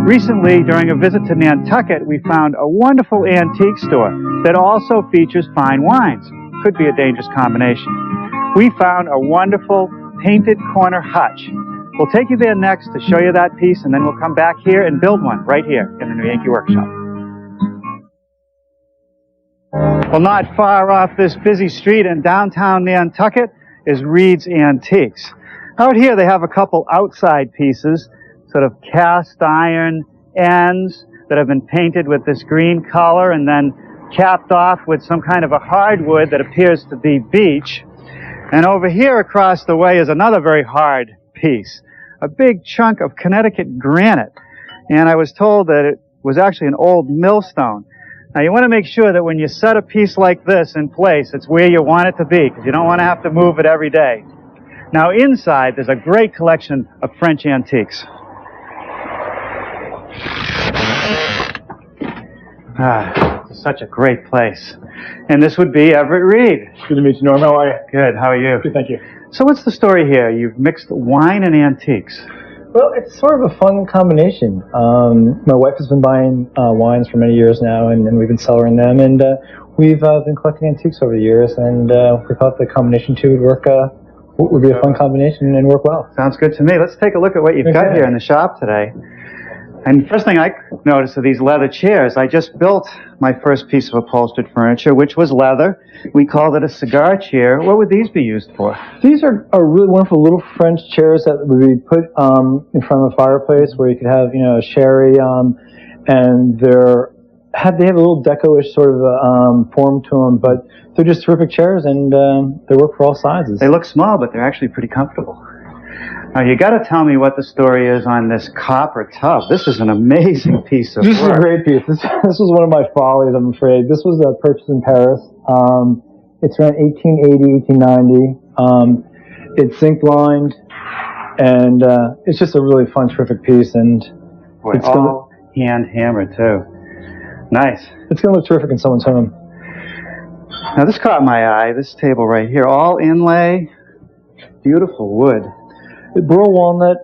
Recently, during a visit to Nantucket, we found a wonderful antique store that also features fine wines. Could be a dangerous combination. We found a wonderful painted corner hutch. We'll take you there next to show you that piece, and then we'll come back here and build one right here in the New Yankee Workshop. Well, not far off this busy street in downtown Nantucket is Reed's Antiques. Out here they have a couple outside pieces, sort of cast iron ends that have been painted with this green color and then capped off with some kind of a hardwood that appears to be beech. And over here across the way is another very hard piece, a big chunk of Connecticut granite. And I was told that it was actually an old millstone. Now you want to make sure that when you set a piece like this in place, it's where you want it to be, because you don't want to have to move it every day. Now inside there's a great collection of French antiques. It's such a great place. And this would be Everett Reed. Good to meet you, Norm. How are you? Good. How are you? Good, thank you. So what's the story here? You've mixed wine and antiques. Well, it's sort of a fun combination. My wife has been buying wines for many years now, and we've been cellaring them, and we've been collecting antiques over the years, and we thought the combination two would work. Would be a fun combination and work well. Sounds good to me. Let's take a look at what you've got here in the shop today. And first thing I noticed are these leather chairs. I just built my first piece of upholstered furniture, which was leather. We called it a cigar chair. What would these be used for? These are really wonderful little French chairs that would be put in front of a fireplace where you could have, a sherry, and they have a little deco-ish sort of form to them, but they're just terrific chairs, and they work for all sizes. They look small, but they're actually pretty comfortable. Now, you got to tell me what the story is on this copper tub. This is an amazing piece of work. This is a great piece. This was one of my follies, I'm afraid. This was purchased in Paris. It's around 1880, 1890. It's zinc lined, and it's just a really fun, terrific piece. And boy, it's all hand hammered too. Nice. It's going to look terrific in someone's home. Now, this caught my eye. This table right here, all inlay, beautiful wood. Burl walnut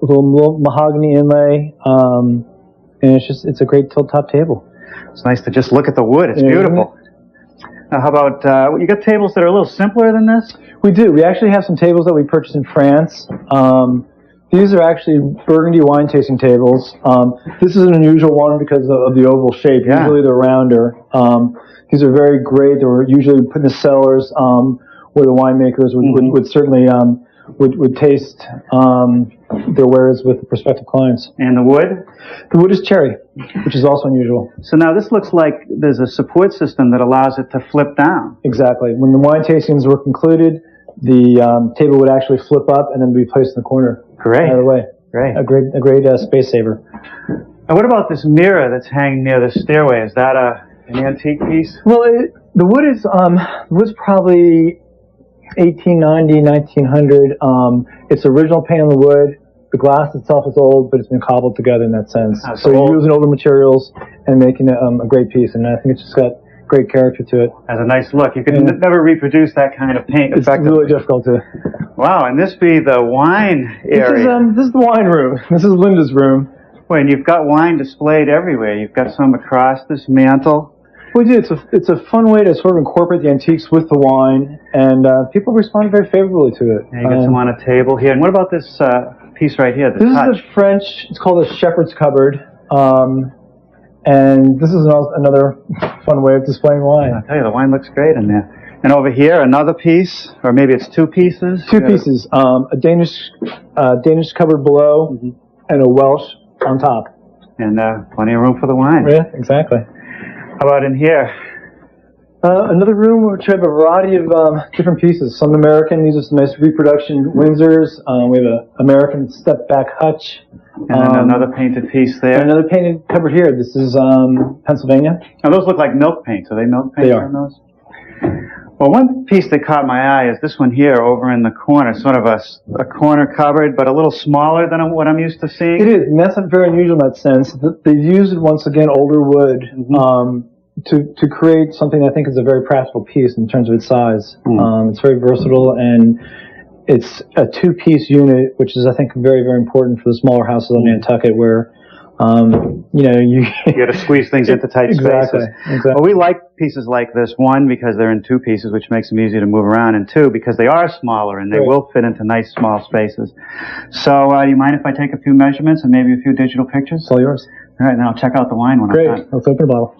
with a little mahogany inlay, and it's a great tilt-top table. It's nice to just look at the wood. It's beautiful. Now, how about you got tables that are a little simpler than this? We do. We actually have some tables that we purchased in France. These are actually Burgundy wine tasting tables. This is an unusual one because of the oval shape. Yeah. Usually they're rounder. These are very great. They were usually put in the cellars where the winemakers would certainly would taste their wares with prospective clients. And the wood? The wood is cherry, which is also unusual. So now this looks like there's a support system that allows it to flip down. Exactly. When the wine tastings were concluded, the table would actually flip up and then be placed in the corner. Great. Out of the way. Great. A great space saver. And what about this mirror that's hanging near the stairway? Is that an antique piece? Well, the wood was probably 1890, 1900. It's original paint on the wood. The glass itself is old, but it's been cobbled together in that sense. So you're using older materials and making it a great piece, and I think it's just got great character to it. Has a nice look. You could never reproduce that kind of paint. It's really difficult to. Wow, and this be the wine area. This is the wine room. This is Linda's room. Well, and you've got wine displayed everywhere. You've got some across this mantle. We do. It's a fun way to sort of incorporate the antiques with the wine, and people respond very favorably to it. Yeah, you got some on a table here. And what about this piece right here? This is a French. It's called a shepherd's cupboard, and this is another fun way of displaying wine. I'll tell you, the wine looks great in there. And over here, another piece, or maybe it's two pieces. Two pieces. A Danish cupboard below, and a Welsh on top. And plenty of room for the wine. Yeah, exactly. How about in here? Another room which have a variety of different pieces. Some American, these are some nice reproduction Windsors. We have an American step-back Hutch. And then another painted piece there. And another painted cupboard here. This is Pennsylvania. Now those look like milk paints. Are they milk paints? They are. On those? Well, one piece that caught my eye is this one here over in the corner. Sort of a corner cupboard, but a little smaller than what I'm used to seeing. It is, and that's not very unusual in that sense. They've used, once again, older wood to create something I think is a very practical piece in terms of its size. It's very versatile, and it's a two-piece unit, which is, I think, very, very important for the smaller houses on Nantucket, where You got to squeeze things into tight spaces. Exactly. Well, we like pieces like this, one, because they're in two pieces, which makes them easy to move around, and two, because they are smaller and they will fit into nice small spaces. So, do you mind if I take a few measurements and maybe a few digital pictures? It's all yours. All right, now I'll check out the wine when I'm done. Great. Let's open a bottle.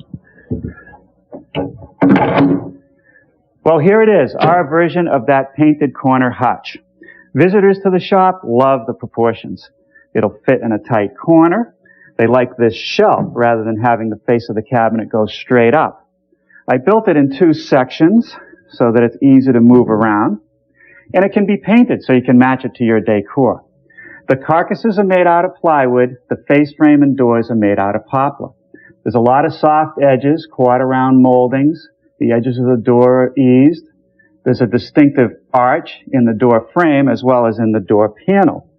Well, here it is, our version of that painted corner hutch. Visitors to the shop love the proportions. It'll fit in a tight corner. They like this shelf rather than having the face of the cabinet go straight up. I built it in two sections so that it's easy to move around. And it can be painted so you can match it to your decor. The carcasses are made out of plywood. The face frame and doors are made out of poplar. There's a lot of soft edges, quarter round moldings. The edges of the door are eased. There's a distinctive arch in the door frame as well as in the door panel.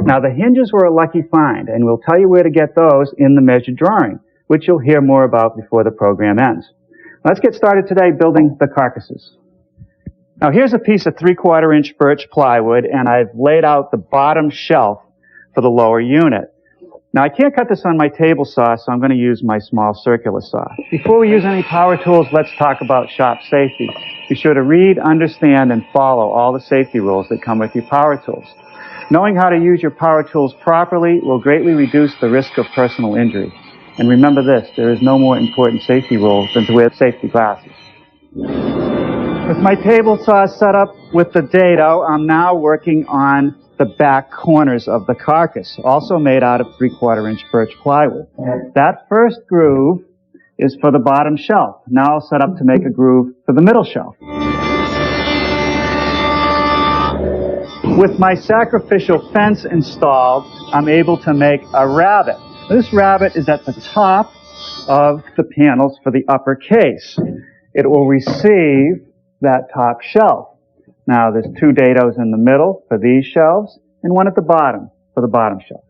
Now, the hinges were a lucky find, and we'll tell you where to get those in the measured drawing, which you'll hear more about before the program ends. Let's get started today building the carcasses. Now, here's a piece of 3/4-inch birch plywood, and I've laid out the bottom shelf for the lower unit. Now, I can't cut this on my table saw, so I'm going to use my small circular saw. Before we use any power tools, let's talk about shop safety. Be sure to read, understand, and follow all the safety rules that come with your power tools. Knowing how to use your power tools properly will greatly reduce the risk of personal injury. And remember this, there is no more important safety rule than to wear safety glasses. With my table saw set up with the dado, I'm now working on the back corners of the carcass, also made out of 3/4-inch birch plywood. That first groove is for the bottom shelf. Now I'll set up to make a groove for the middle shelf. With my sacrificial fence installed, I'm able to make a rabbet. This rabbet is at the top of the panels for the upper case. It will receive that top shelf. Now, there's two dados in the middle for these shelves, and one at the bottom for the bottom shelf.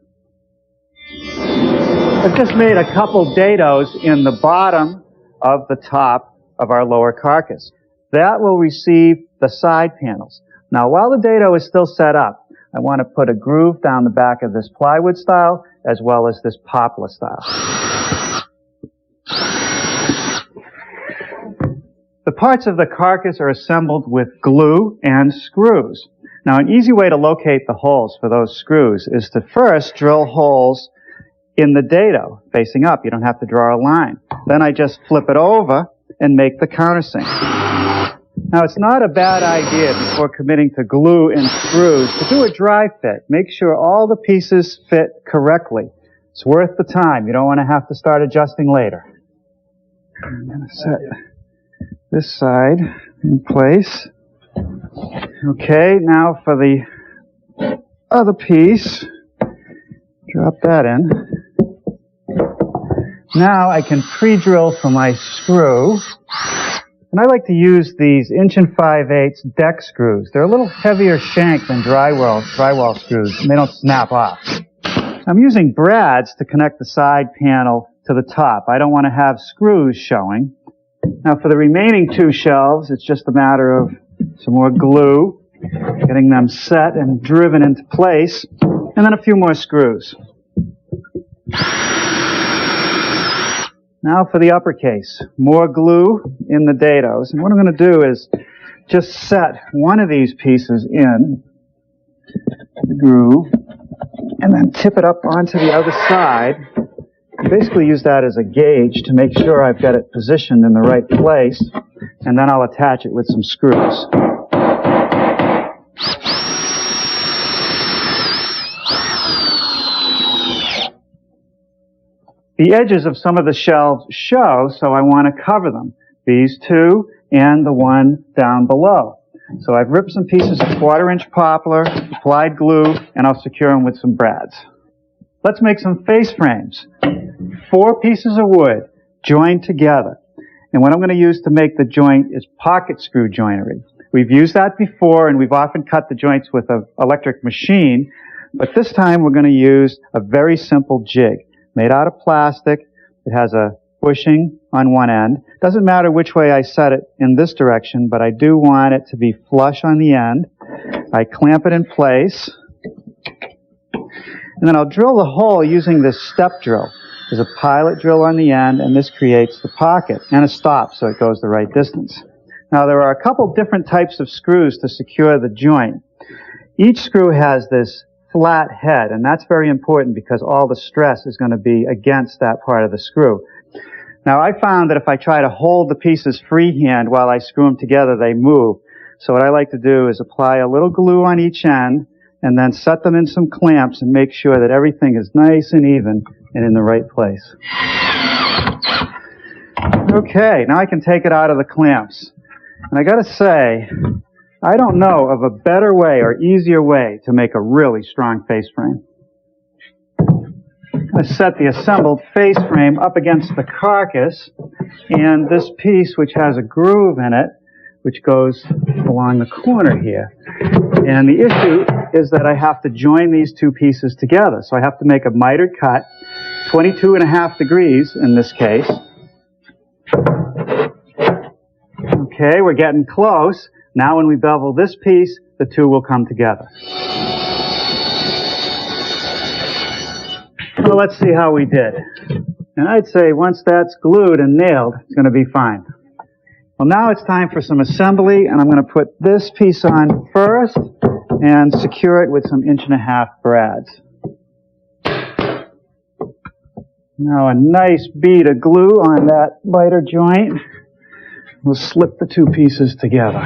I've just made a couple dados in the bottom of the top of our lower carcass. That will receive the side panels. Now, while the dado is still set up, I want to put a groove down the back of this plywood style as well as this poplar style. The parts of the carcass are assembled with glue and screws. Now, an easy way to locate the holes for those screws is to first drill holes in the dado facing up. You don't have to draw a line. Then I just flip it over and make the countersink. Now, it's not a bad idea before committing to glue and screws to do a dry fit. Make sure all the pieces fit correctly. It's worth the time. You don't want to have to start adjusting later. I'm going to set this side in place. Okay, now for the other piece, drop that in. Now I can pre-drill for my screw. And I like to use these 1 5/8" deck screws. They're a little heavier shank than drywall screws, and they don't snap off. I'm using brads to connect the side panel to the top. I don't want to have screws showing. Now for the remaining two shelves, it's just a matter of some more glue, getting them set and driven into place, and then a few more screws. Now for the upper case, more glue in the dados. And what I'm going to do is just set one of these pieces in the groove and then tip it up onto the other side. Basically use that as a gauge to make sure I've got it positioned in the right place, and then I'll attach it with some screws. The edges of some of the shelves show, so I want to cover them. These two and the one down below. So I've ripped some pieces of 1/4-inch poplar, applied glue, and I'll secure them with some brads. Let's make some face frames. 4 pieces of wood joined together. And what I'm going to use to make the joint is pocket screw joinery. We've used that before, and we've often cut the joints with an electric machine, but this time we're going to use a very simple jig. Made out of plastic. It has a bushing on one end. Doesn't matter which way I set it in this direction, but I do want it to be flush on the end. I clamp it in place. And then I'll drill the hole using this step drill. There's a pilot drill on the end, and this creates the pocket, and a stop so it goes the right distance. Now, there are a couple different types of screws to secure the joint. Each screw has this flat head, and that's very important because all the stress is going to be against that part of the screw. Now, I found that if I try to hold the pieces freehand while I screw them together, they move. So what I like to do is apply a little glue on each end and then set them in some clamps and make sure that everything is nice and even and in the right place. Okay, now I can take it out of the clamps. And I gotta say, I don't know of a better way or easier way to make a really strong face frame. I'm going to set the assembled face frame up against the carcass, and this piece, which has a groove in it, which goes along the corner here. And the issue is that I have to join these two pieces together. So I have to make a mitered cut, 22.5 degrees in this case. Okay, we're getting close. Now when we bevel this piece, the two will come together. Well, let's see how we did. And I'd say once that's glued and nailed, it's going to be fine. Well, now it's time for some assembly, and I'm going to put this piece on first and secure it with some 1.5" brads. Now a nice bead of glue on that miter joint. We'll slip the two pieces together.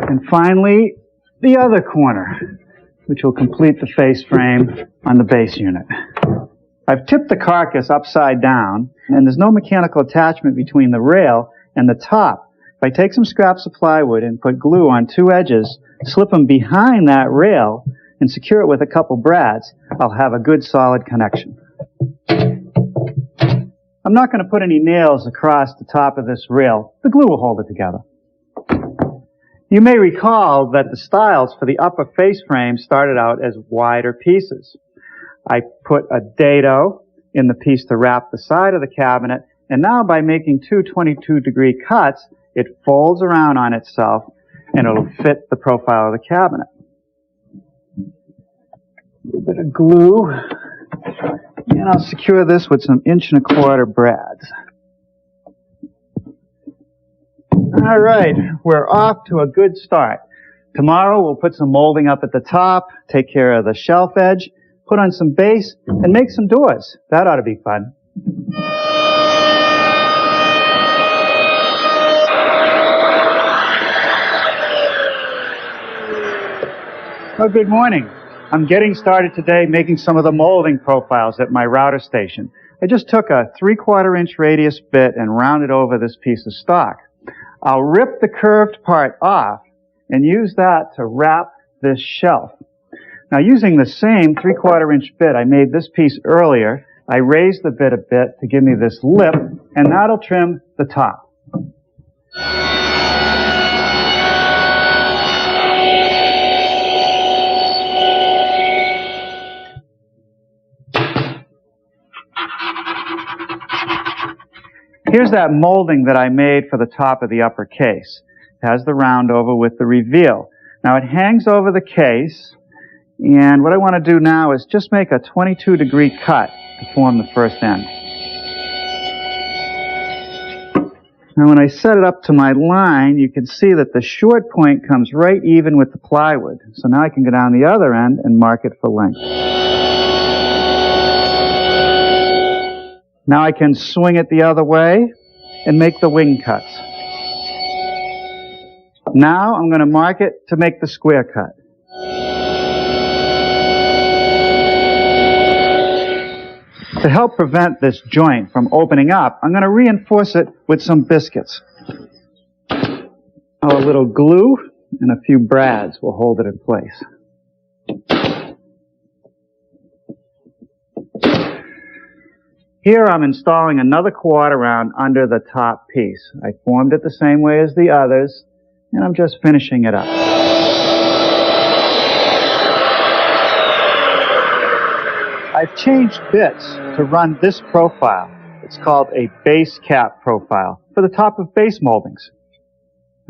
And finally, the other corner, which will complete the face frame on the base unit. I've tipped the carcass upside down, and there's no mechanical attachment between the rail and the top. If I take some scraps of plywood and put glue on two edges, slip them behind that rail, and secure it with a couple brads, I'll have a good solid connection. I'm not going to put any nails across the top of this rail. The glue will hold it together. You may recall that the stiles for the upper face frame started out as wider pieces. I put a dado in the piece to wrap the side of the cabinet, and now by making two 22-degree cuts, it folds around on itself, and it'll fit the profile of the cabinet. A little bit of glue, and I'll secure this with some 1.25" brads. All right, we're off to a good start. Tomorrow we'll put some molding up at the top, take care of the shelf edge, put on some base, and make some doors. That ought to be fun. Oh, good morning. I'm getting started today making some of the molding profiles at my router station. I just took a 3/4" radius bit and rounded over this piece of stock. I'll rip the curved part off and use that to wrap this shelf. Now, using the same 3/4" bit I made this piece earlier, I raised the bit a bit to give me this lip, and that'll trim the top. Here's that molding that I made for the top of the upper case. It has the round over with the reveal. Now it hangs over the case, and what I want to do now is just make a 22-degree cut to form the first end. Now when I set it up to my line, you can see that the short point comes right even with the plywood. So now I can go down the other end and mark it for length. Now I can swing it the other way and make the wing cuts. Now I'm going to mark it to make the square cut. To help prevent this joint from opening up, I'm going to reinforce it with some biscuits. A little glue and a few brads will hold it in place. Here I'm installing another quarter round under the top piece. I formed it the same way as the others, and I'm just finishing it up. I've changed bits to run this profile. It's called a base cap profile for the top of base moldings.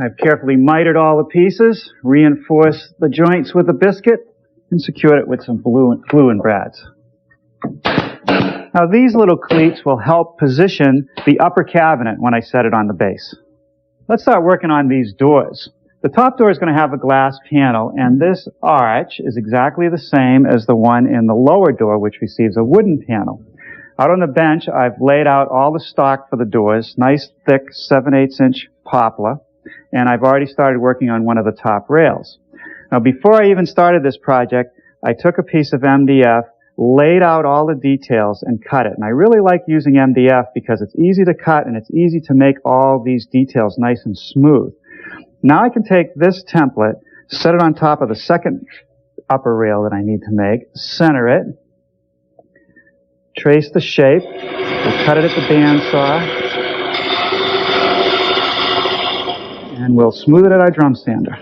I've carefully mitered all the pieces, reinforced the joints with a biscuit, and secured it with some glue and brads. Now these little cleats will help position the upper cabinet when I set it on the base. Let's start working on these doors. The top door is going to have a glass panel, and this arch is exactly the same as the one in the lower door, which receives a wooden panel. Out on the bench, I've laid out all the stock for the doors, nice thick 7/8" poplar, and I've already started working on one of the top rails. Now before I even started this project, I took a piece of MDF, laid out all the details, and cut it. And I really like using MDF because it's easy to cut and it's easy to make all these details nice and smooth. Now I can take this template, set it on top of the second upper rail that I need to make, center it, trace the shape, we'll cut it at the bandsaw, and we'll smooth it at our drum sander.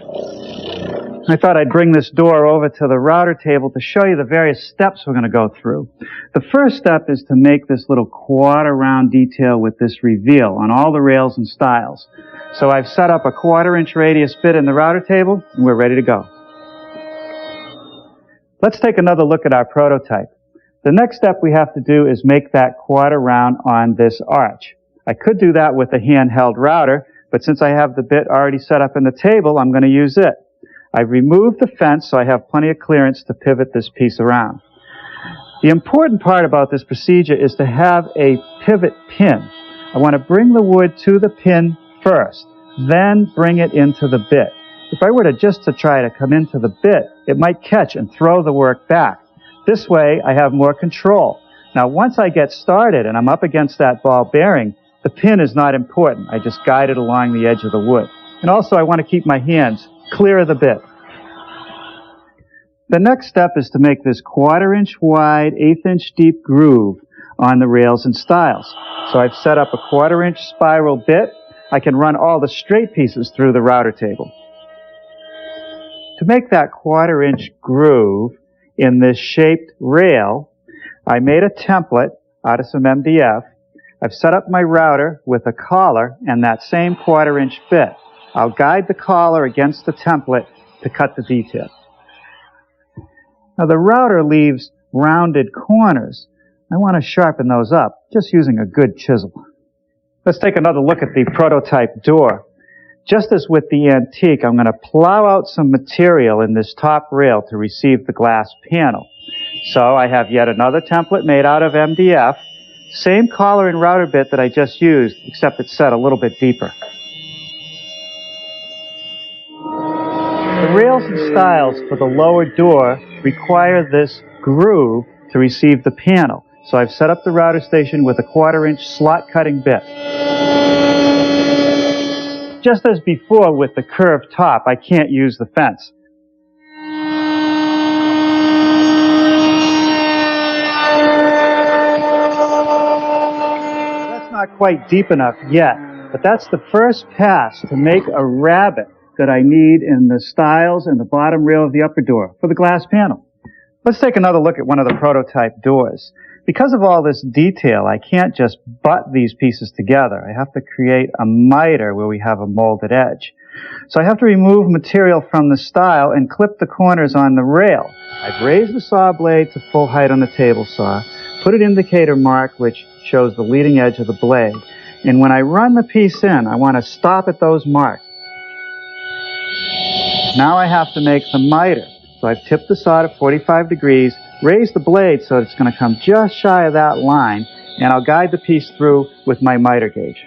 I thought I'd bring this door over to the router table to show you the various steps we're going to go through. The first step is to make this little quarter round detail with this reveal on all the rails and stiles. So I've set up a 1/4" radius bit in the router table, and we're ready to go. Let's take another look at our prototype. The next step we have to do is make that quarter round on this arch. I could do that with a handheld router, but since I have the bit already set up in the table, I'm going to use it. I've removed the fence so I have plenty of clearance to pivot this piece around. The important part about this procedure is to have a pivot pin. I want to bring the wood to the pin first, then bring it into the bit. If I were to just to try to come into the bit, it might catch and throw the work back. This way, I have more control. Now, once I get started and I'm up against that ball bearing, the pin is not important. I just guide it along the edge of the wood. And also, I want to keep my hands clear of the bit. The next step is to make this 1/4" wide, 1/8" deep groove on the rails and stiles. So I've set up a 1/4" spiral bit. I can run all the straight pieces through the router table. To make that 1/4" groove in this shaped rail, I made a template out of some MDF. I've set up my router with a collar and that same 1/4" bit. I'll guide the collar against the template to cut the detail. Now the router leaves rounded corners. I want to sharpen those up, just using a good chisel. Let's take another look at the prototype door. Just as with the antique, I'm going to plow out some material in this top rail to receive the glass panel. So I have yet another template made out of MDF, same collar and router bit that I just used, except it's set a little bit deeper. The rails and stiles for the lower door require this groove to receive the panel. So I've set up the router station with a 1/4" slot cutting bit. Just as before with the curved top, I can't use the fence. That's not quite deep enough yet, but that's the first pass to make a rabbet that I need in the stiles and the bottom rail of the upper door for the glass panel. Let's take another look at one of the prototype doors. Because of all this detail, I can't just butt these pieces together. I have to create a miter where we have a molded edge. So I have to remove material from the stile and clip the corners on the rail. I've raised the saw blade to full height on the table saw, put an indicator mark which shows the leading edge of the blade, and when I run the piece in, I want to stop at those marks. Now I have to make the miter. So I've tipped the saw to 45 degrees, raised the blade so it's going to come just shy of that line, and I'll guide the piece through with my miter gauge.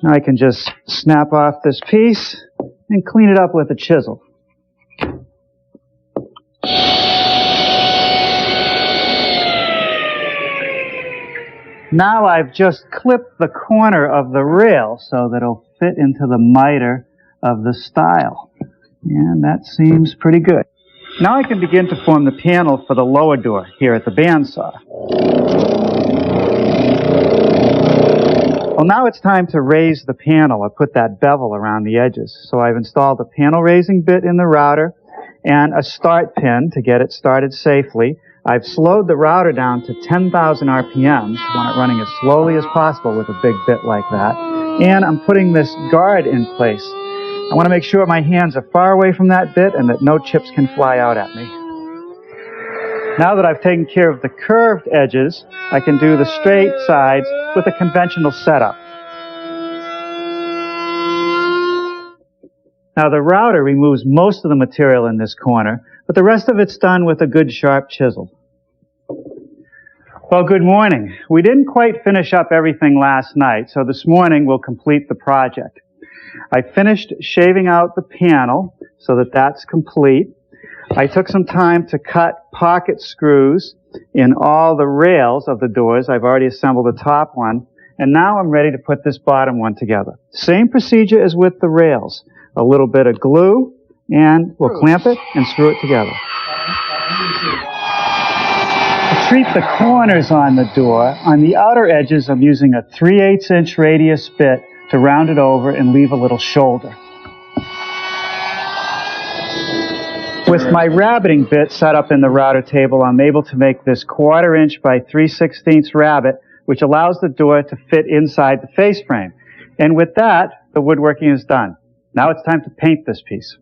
Now I can just snap off this piece and clean it up with a chisel. Now I've just clipped the corner of the rail so that it'll fit into the miter of the stile. And that seems pretty good. Now I can begin to form the panel for the lower door here at the bandsaw. Well, now it's time to raise the panel or put that bevel around the edges. So I've installed a panel raising bit in the router and a start pin to get it started safely. I've slowed the router down to 10,000 RPMs. I want it running as slowly as possible with a big bit like that. And I'm putting this guard in place I want to make sure my hands are far away from that bit and that no chips can fly out at me. Now that I've taken care of the curved edges, I can do the straight sides with a conventional setup. Now the router removes most of the material in this corner, but the rest of it's done with a good sharp chisel. Well, good morning. We didn't quite finish up everything last night, so this morning we'll complete the project. I finished shaving out the panel so that that's complete. I took some time to cut pocket screws in all the rails of the doors. I've already assembled the top one, and now I'm ready to put this bottom one together. Same procedure as with the rails. A little bit of glue, and we'll clamp it and screw it together. To treat the corners on the door, on the outer edges I'm using a 3/8 inch radius bit to round it over and leave a little shoulder. With my rabbiting bit set up in the router table, I'm able to make this 1/4 inch by 3/16 rabbet, which allows the door to fit inside the face frame. And with that, the woodworking is done. Now it's time to paint this piece.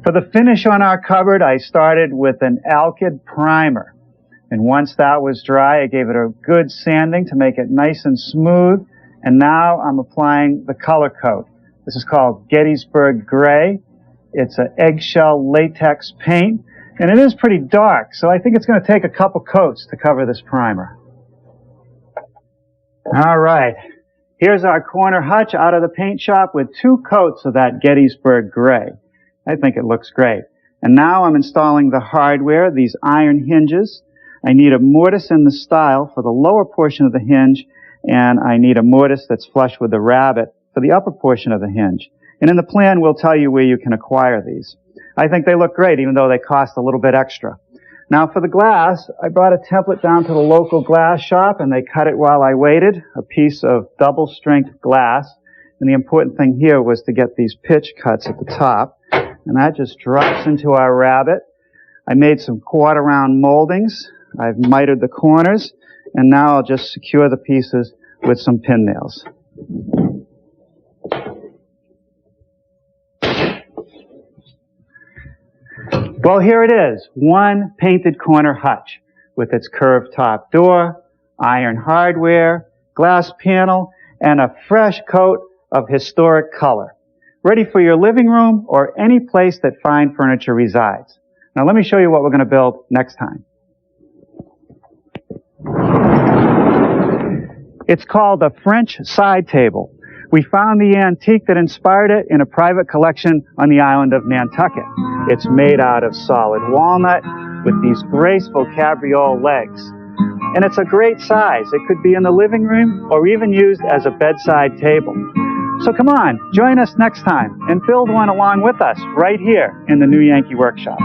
For the finish on our cupboard, I started with an alkyd primer. And once that was dry, I gave it a good sanding to make it nice and smooth. And now I'm applying the color coat. This is called Gettysburg Gray. It's an eggshell latex paint, and it is pretty dark, so I think it's going to take a couple coats to cover this primer. All right, here's our corner hutch out of the paint shop with 2 coats of that Gettysburg Gray. I think it looks great. And now I'm installing the hardware, these iron hinges. I need a mortise in the stile for the lower portion of the hinge, and I need a mortise that's flush with the rabbet for the upper portion of the hinge. And in the plan, we'll tell you where you can acquire these. I think they look great, even though they cost a little bit extra. Now, for the glass, I brought a template down to the local glass shop, and they cut it while I waited, a piece of double-strength glass. And the important thing here was to get these pitch cuts at the top. And that just drops into our rabbet. I made some 1/4 round moldings. I've mitered the corners. And now I'll just secure the pieces with some pin nails. Well, here it is, one painted corner hutch with its curved top door, iron hardware, glass panel, and a fresh coat of historic color. Ready for your living room or any place that fine furniture resides. Now let me show you what we're going to build next time. It's called a French side table. We found the antique that inspired it in a private collection on the island of Nantucket. It's made out of solid walnut with these graceful cabriole legs. And it's a great size. It could be in the living room or even used as a bedside table. So come on, join us next time and build one along with us right here in the new Yankee workshop.